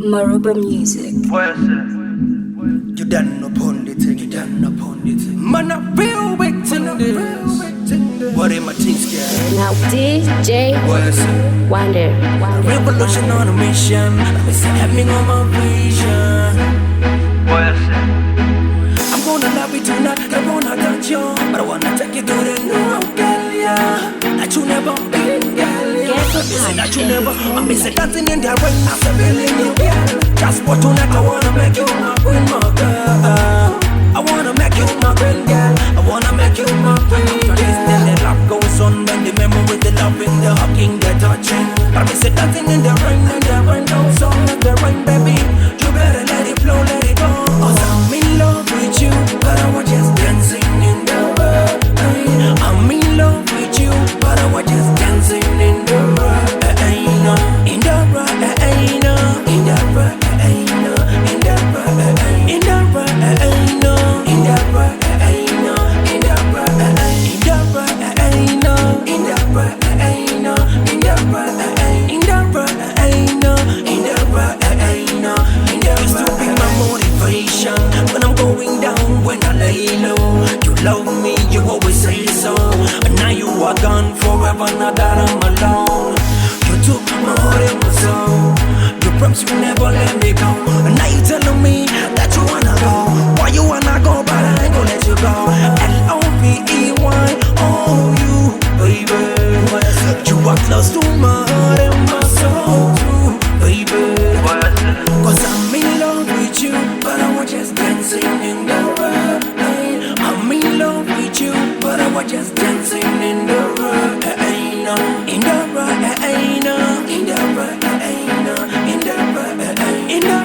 Maruba music. Where's it? You done upon the thing, you done upon the thing. Man, a real big thing this. What am I thinking? Now DJ Where's it? Wonder. Revolution on a mission. It's happening on my vision. Where's it? I'm gonna love you tonight, I wanna touch you, but I wanna take you to the new girl, yeah. That you never been, girl, yeah. That you never, I'm missing dancing in the rain, I'm feeling you, girl. Just for tonight, I wanna make you my queen, my girl. I wanna make you my queen, girl. I wanna make you my queen, girl. Then the love goes on, when the memory, the loving, the hugging, the touching. I'm missing dancing in the rain goes on, the rain, baby. You better let it flow, let it go. 'Cause I'm in love with you, but I was just dancing in the rain. I'm in love with you, but I was just dancing in the rain. In the rain, in the rain, in the rain, in the rain, in the rain, in the rain, in the rain, in the rain, in the rain, in the rain, in the rain, used to be my motivation when I'm going down, when I lay low. You love me, you always say so. And now you are gone forever, now that I'm alone. You took my heart and my soul. You promised you never let me go. And now you telling me that you wanna go. Why you wanna go, but I ain't gonna let you go. L-O-V-E-Y, oh you, baby. You are close to my heart and my soul too, baby. 'Cause I'm in love with you, but I was just dancing in the rain. I'm in love with you, but I was just dancing in the rain. In the rain, in the rain, in the rain, in the rain, in the rain, in the rain, in the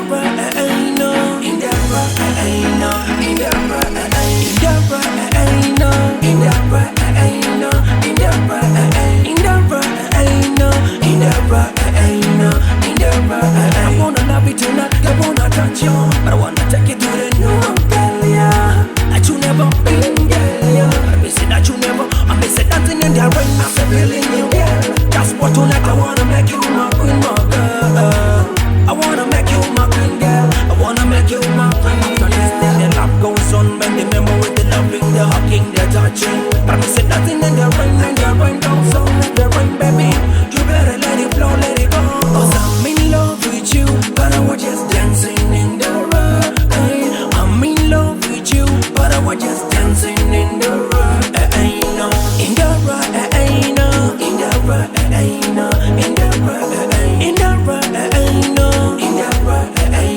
rain, in the rain, I wanna love you tonight, I wanna touch you, but I wanna take you to the new girl, yeah. That you never been, girl, yeah. I miss it that you never, I miss it dancing in the rain, I'm feeling you, girl. Just for tonight, I wanna make you my queen, my girl. I wanna make you my queen, girl. I wanna make you my queen. After this, then the love goes on, when the memory, the loving, the hugging, the touching. But I miss it dancing in the rain goes on, the rain, baby. You better let it flow, let it go. 'Cause I'm in love with you, but I was just dancing in the rain. I'm in love with you, but I was just dancing in the rain. In the rain, in the rain, in the rain, in the rain, in the rain, in the rain, in the rain, in the rain, in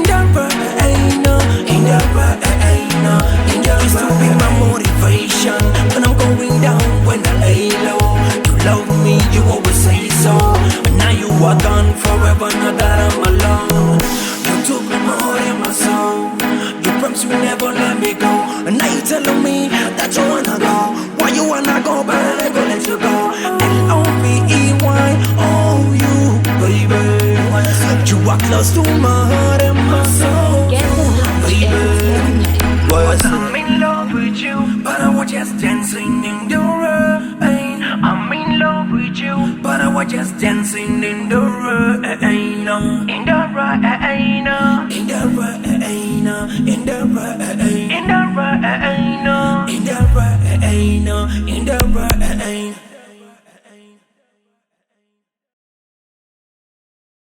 the used to be my motivation when I'm going down, when I lay low. You love me, you always say so. But now you are gone forever, now that I'm alone. You took my heart and my soul. You promised you never let me go. And now you telling me that you wanna go. Why you wanna go, but I ain't gonna let you go. L-O-V-E-Y, oh you, baby. You are close to my heart and my soul, baby. I'm in love with you, but I was just dancing in the rain. I'm in love with you, but I was just dancing in the